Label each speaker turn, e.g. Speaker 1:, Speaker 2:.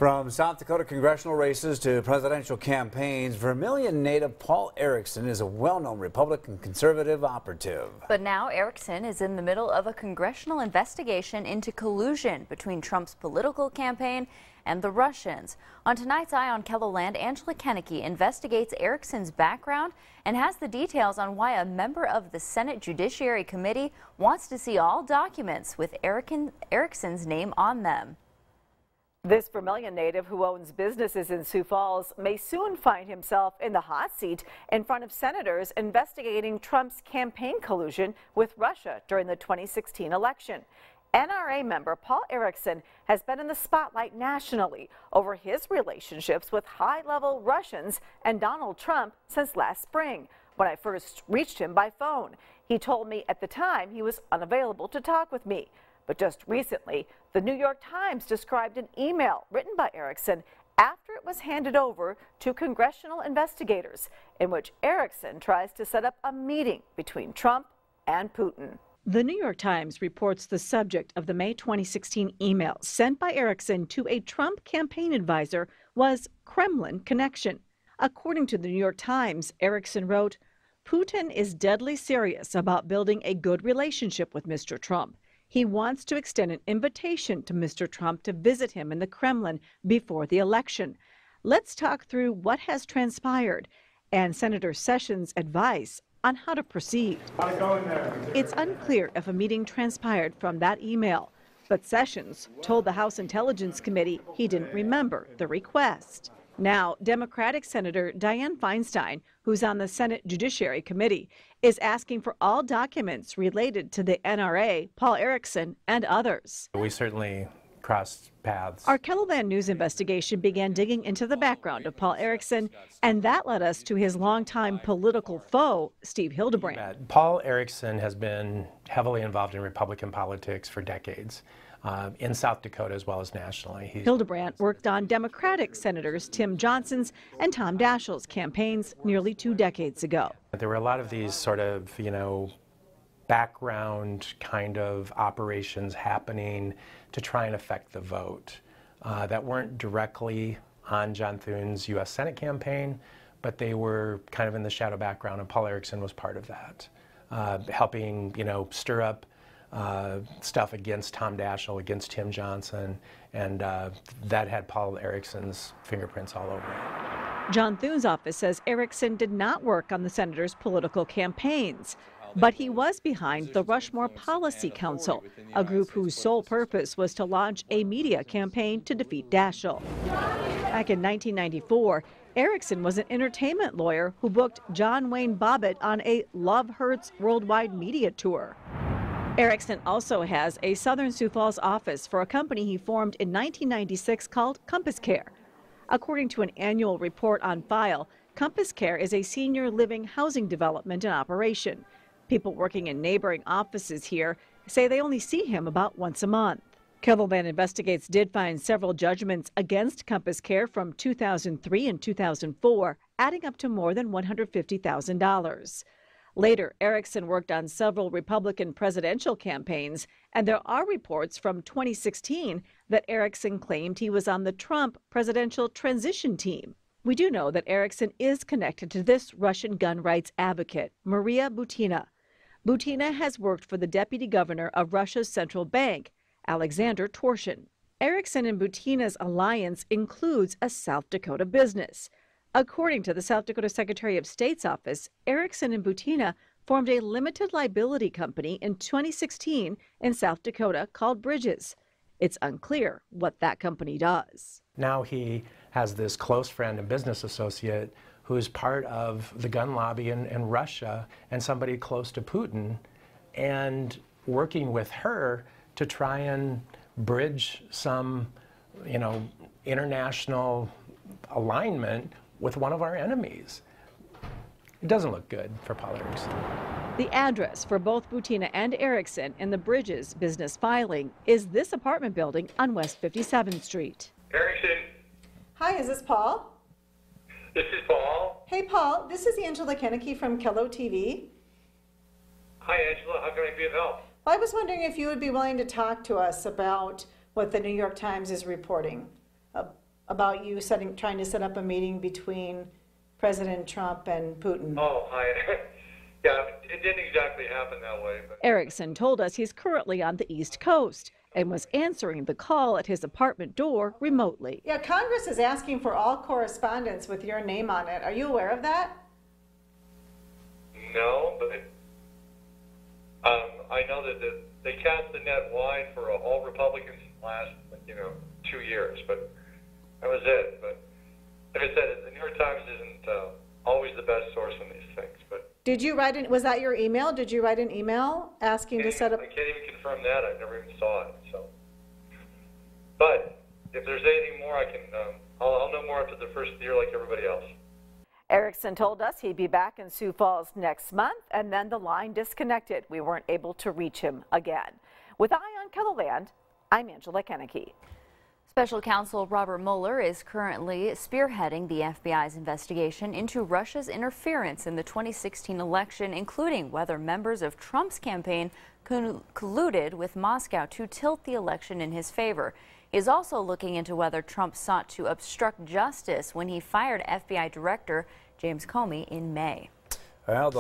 Speaker 1: From South Dakota congressional races to presidential campaigns, Vermilion native Paul Erickson is a well-known Republican conservative operative.
Speaker 2: But now Erickson is in the middle of a congressional investigation into collusion between Trump's political campaign and the Russians. On tonight's Eye on KELOLAND, Angela Kennecke investigates Erickson's background and has the details on why a member of the Senate Judiciary Committee wants to see all documents with Erickson's name on them.
Speaker 3: This Vermilion native who owns businesses in Sioux Falls may soon find himself in the hot seat in front of senators investigating Trump's campaign collusion with Russia during the 2016 election. NRA member Paul Erickson has been in the spotlight nationally over his relationships with high-level Russians and Donald Trump since last spring, when I first reached him by phone. He told me at the time he was unavailable to talk with me. But just recently, the New York Times described an email written by Erickson after it was handed over to congressional investigators, in which Erickson tries to set up a meeting between Trump and Putin.
Speaker 4: The New York Times reports the subject of the May 2016 email sent by Erickson to a Trump campaign advisor was Kremlin connection. According to the New York Times, Erickson wrote, "Putin is deadly serious about building a good relationship with Mr. Trump. He wants to extend an invitation to Mr. Trump to visit him in the Kremlin before the election. Let's talk through what has transpired and Senator Sessions' advice on how to proceed." It's unclear if a meeting transpired from that email, but Sessions told the House Intelligence Committee he didn't remember the request. Now, Democratic Senator Dianne Feinstein, who's on the Senate Judiciary Committee, is asking for all documents related to the NRA, Paul Erickson, and others.
Speaker 5: We certainly crossed paths.
Speaker 4: Our KELOLAND News investigation began digging into the background of Paul Erickson, and that led us to his longtime political foe, Steve Hildebrand.
Speaker 5: Paul Erickson has been heavily involved in Republican politics for decades. In South Dakota as well as nationally.
Speaker 4: Hildebrand worked on Democratic Senators Tim Johnson's and Tom Daschle's campaigns nearly 2 decades ago.
Speaker 5: There were a lot of these sort of, background kind of operations happening to try and affect the vote that weren't directly on John Thune's U.S. Senate campaign, but they were kind of in the shadow background, and Paul Erickson was part of that, helping, stir up stuff against Tom Daschle, against Tim Johnson, and that had Paul Erickson's fingerprints all over it.
Speaker 4: John Thune's office says Erickson did not work on the senator's political campaigns, but he was behind the Rushmore Policy Council, a group whose sole purpose was to launch a media campaign to defeat Daschle. Back in 1994, Erickson was an entertainment lawyer who booked John Wayne Bobbitt on a Love Hurts worldwide media tour. Erickson also has a Southern Sioux Falls office for a company he formed in 1996 called Compass Care. According to an annual report on file, Compass Care is a senior living housing development in operation. People working in neighboring offices here say they only see him about once a month. KELOLAND Investigates did find several judgments against Compass Care from 2003 and 2004, adding up to more than $150,000. Later, Erickson worked on several Republican presidential campaigns, and there are reports from 2016 that Erickson claimed he was on the Trump presidential transition team. We do know that Erickson is connected to this Russian gun rights advocate, Maria Butina. Butina has worked for the deputy governor of Russia's central bank, Alexander Torshin. Erickson and Butina's alliance includes a South Dakota business. According to the South Dakota Secretary of State's office, Erickson and Butina formed a limited liability company in 2016 in South Dakota called Bridges. It's unclear what that company does.
Speaker 5: Now he has this close friend and business associate who is part of the gun lobby in Russia and somebody close to Putin, and working with her to try and bridge some, international alignment with one of our enemies. It doesn't look good for Paul Erickson.
Speaker 4: The address for both Butina and Erickson in the Bridges business filing is this apartment building on West 57th Street.
Speaker 6: Erickson.
Speaker 7: Hi, is this Paul?
Speaker 6: This is Paul.
Speaker 7: Hey, Paul, this is Angela Kennecke from KELO TV.
Speaker 6: Hi, Angela. How can I be of help?
Speaker 7: Well, I was wondering if you would be willing to talk to us about what the New York Times is reporting about you trying to set up a meeting between President Trump and Putin.
Speaker 6: Oh, hi. Yeah, it didn't exactly happen that way. But
Speaker 4: Erickson told us he's currently on the East Coast and was answering the call at his apartment door remotely.
Speaker 7: Yeah, Congress is asking for all correspondence with your name on it. Are you aware of that?
Speaker 6: no, but I know that they cast the net wide for all Republicans last, 2 years, but that was it. But like I said, the New York Times isn't always the best source on these things. But
Speaker 7: Did you write was that your email? Did you write an email asking to set up?
Speaker 6: I can't even confirm that. I never even saw it. So, but if there's anything more, I can. I'll know more after the first year, like everybody else.
Speaker 3: Erickson told us he'd be back in Sioux Falls next month, and then the line disconnected. We weren't able to reach him again. With Eye on KELOLAND, I'm Angela Kennecke.
Speaker 2: Special Counsel Robert Mueller is currently spearheading the FBI's investigation into Russia's interference in the 2016 election, including whether members of Trump's campaign colluded with Moscow to tilt the election in his favor. He is also looking into whether Trump sought to obstruct justice when he fired FBI Director James Comey in May.
Speaker 1: Well,